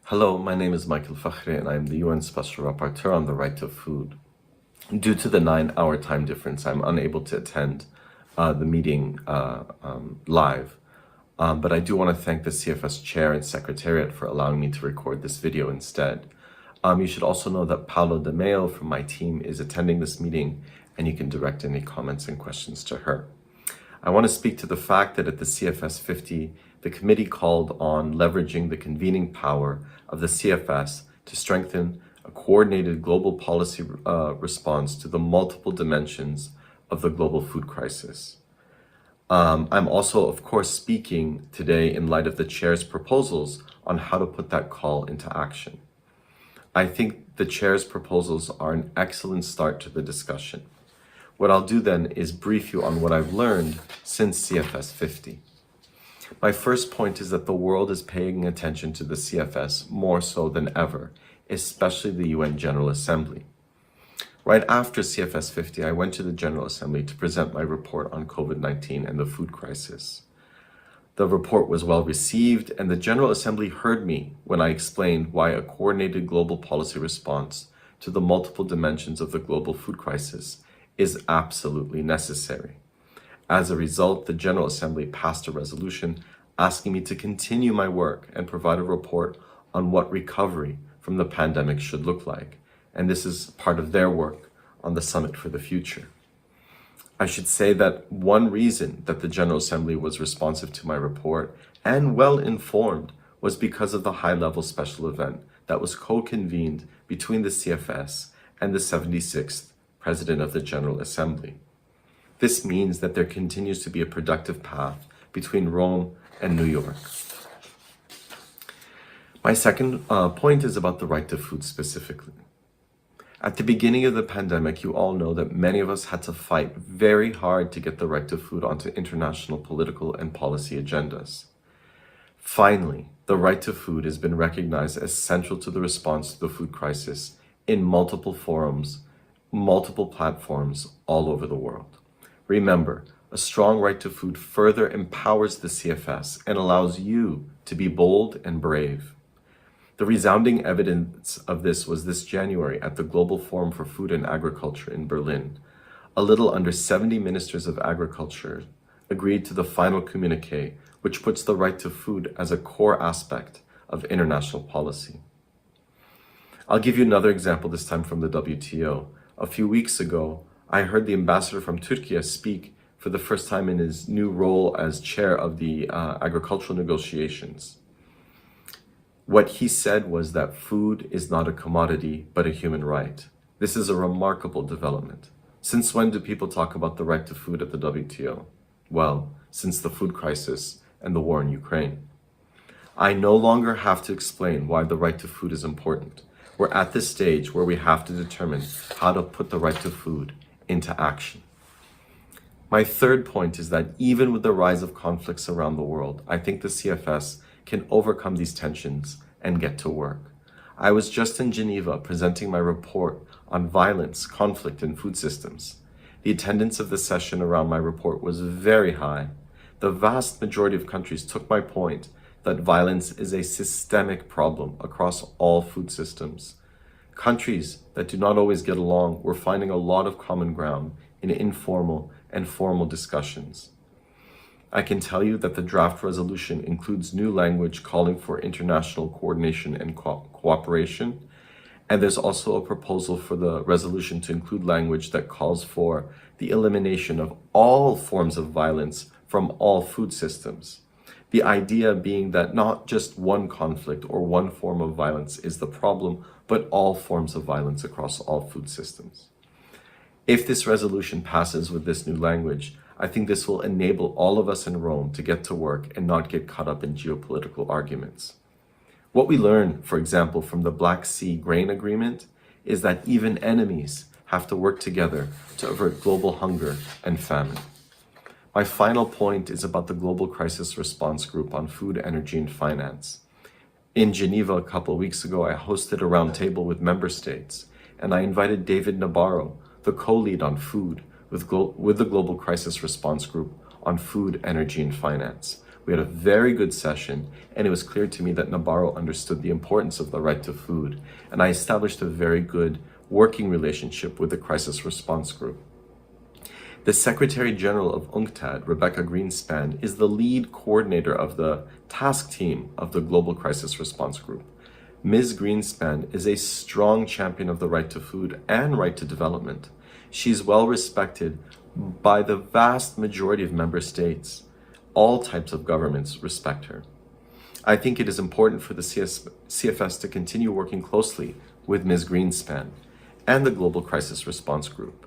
Hello, my name is Michael Fakhri and I'm the UN Special Rapporteur on the right to food. Due to the 9-hour time difference, I'm unable to attend the meeting live, but I do want to thank the CFS Chair and Secretariat for allowing me to record this video instead. You should also know that Paolo De Meo from my team is attending this meeting, and you can direct any comments and questions to her. I want to speak to the fact that at the CFS 50, the committee called on leveraging the convening power of the CFS to strengthen a coordinated global policy response to the multiple dimensions of the global food crisis. I'm also, of course, speaking today in light of the Chair's proposals on how to put that call into action. I think the Chair's proposals are an excellent start to the discussion. What I'll do then is brief you on what I've learned since CFS 50. My first point is that the world is paying attention to the CFS more so than ever, especially the UN General Assembly. Right after CFS 50, I went to the General Assembly to present my report on COVID-19 and the food crisis. The report was well received, and the General Assembly heard me when I explained why a coordinated global policy response to the multiple dimensions of the global food crisis is absolutely necessary. As a result, the General Assembly passed a resolution asking me to continue my work and provide a report on what recovery from the pandemic should look like. And this is part of their work on the Summit for the Future. I should say that one reason that the General Assembly was responsive to my report and well informed was because of the high-level special event that was co-convened between the CFS and the 76th President of the General Assembly. This means that there continues to be a productive path between Rome and New York. My second point is about the right to food specifically. At the beginning of the pandemic, you all know that many of us had to fight very hard to get the right to food onto international political and policy agendas. Finally, the right to food has been recognized as central to the response to the food crisis in multiple forums, multiple platforms all over the world. Remember, a strong right to food further empowers the CFS and allows you to be bold and brave. The resounding evidence of this was this January at the Global Forum for Food and Agriculture in Berlin. A little under 70 ministers of agriculture agreed to the final communiqué, which puts the right to food as a core aspect of international policy. I'll give you another example, this time from the WTO. A few weeks ago, I heard the ambassador from Turkey speak for the first time in his new role as chair of the agricultural negotiations. What he said was that food is not a commodity, but a human right. This is a remarkable development. Since when do people talk about the right to food at the WTO? Well, since the food crisis and the war in Ukraine. I no longer have to explain why the right to food is important. We're at this stage where we have to determine how to put the right to food into action. My third point is that even with the rise of conflicts around the world, I think the CFS can overcome these tensions and get to work. I was just in Geneva presenting my report on violence, conflict, and food systems. The attendance of the session around my report was very high. The vast majority of countries took my point that violence is a systemic problem across all food systems. Countries that do not always get along were finding a lot of common ground in informal and formal discussions. I can tell you that the draft resolution includes new language calling for international coordination and cooperation, and there's also a proposal for the resolution to include language that calls for the elimination of all forms of violence from all food systems. The idea being that not just one conflict or one form of violence is the problem, but all forms of violence across all food systems. If this resolution passes with this new language, I think this will enable all of us in Rome to get to work and not get caught up in geopolitical arguments. What we learn, for example, from the Black Sea grain agreement is that even enemies have to work together to avert global hunger and famine. My final point is about the Global Crisis Response Group on Food, Energy, and Finance. In Geneva a couple of weeks ago, I hosted a roundtable with member states, and I invited David Nabarro, the co-lead on food, with the Global Crisis Response Group on Food, Energy, and Finance. We had a very good session, and it was clear to me that Nabarro understood the importance of the right to food, and I established a very good working relationship with the Crisis Response Group. The Secretary General of UNCTAD, Rebecca Greenspan, is the lead coordinator of the task team of the Global Crisis Response Group. Ms. Greenspan is a strong champion of the right to food and right to development. She's well respected by the vast majority of member states. All types of governments respect her. I think it is important for the CFS to continue working closely with Ms. Greenspan and the Global Crisis Response Group.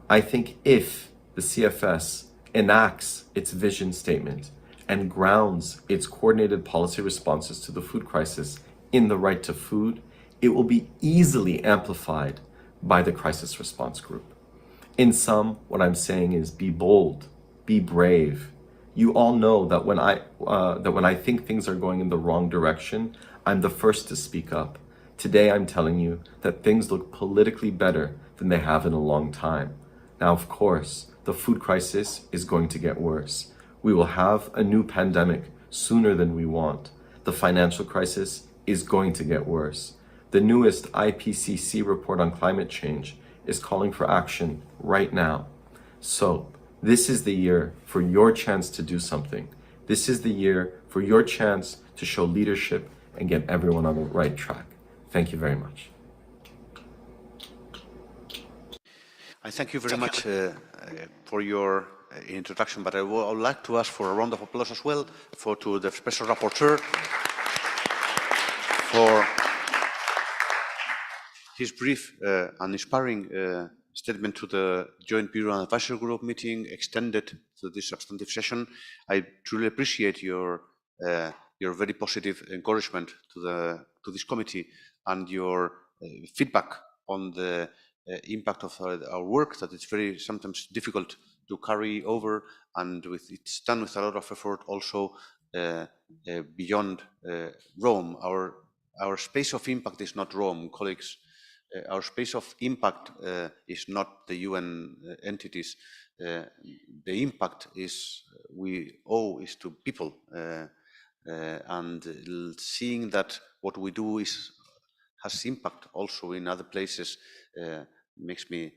I think if the CFS enacts its vision statement and grounds its coordinated policy responses to the food crisis in the right to food, it will be easily amplified by the Crisis Response Group. In sum, what I'm saying is be bold, be brave. You all know that when I think things are going in the wrong direction, I'm the first to speak up. Today, I'm telling you that things look politically better than they have in a long time. Now, of course, the food crisis is going to get worse. We will have a new pandemic sooner than we want. The financial crisis is going to get worse. The newest IPCC report on climate change is calling for action right now. So, this is the year for your chance to do something. This is the year for your chance to show leadership and get everyone on the right track. Thank you very much. I thank you very much for your introduction, but I would like to ask for a round of applause as well to the Special Rapporteur for his brief and inspiring statement to the Joint Bureau and Advisory Group meeting extended to this substantive session. I truly appreciate your very positive encouragement to this committee and your feedback on the impact of our work, that it's very sometimes difficult to carry over, and it's done with a lot of effort also beyond Rome. Our space of impact is not Rome, colleagues. Our space of impact is not the UN entities. The impact we owe is to people, and seeing that what we do has impact also in other places makes me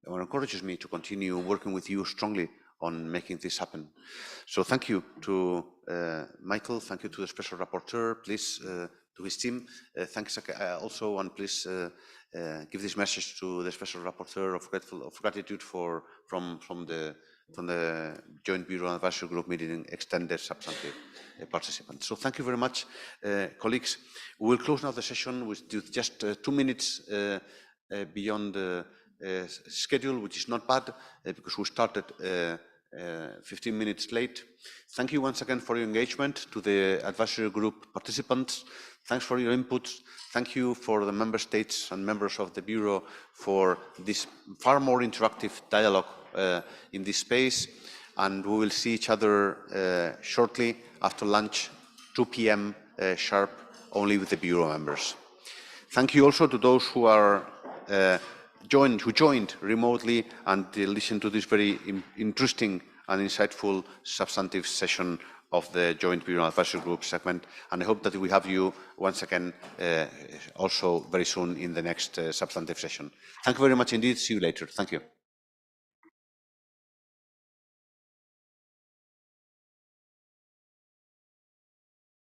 or encourages me to continue working with you strongly on making this happen. So thank you to Michael, thank you to the Special Rapporteur, please to his team. Thanks also, and please give this message to the Special Rapporteur of gratitude from the Joint Bureau and Advisory Group meeting extended substantive participants. So thank you very much, colleagues. We will close now the session with just 2 minutes beyond the schedule, which is not bad because we started 15 minutes late. Thank you once again for your engagement. To the advisory group participants, thanks for your inputs. Thank you for the member states and members of the Bureau for this far more interactive dialogue in this space. And we will see each other shortly after lunch, 2 p.m. Sharp, only with the Bureau members. Thank you also to those who are joined remotely and listened to this very interesting and insightful substantive session of the Joint Bureau Advisory Group segment. And I hope that we have you once again also very soon in the next substantive session. Thank you very much indeed. See you later. Thank you.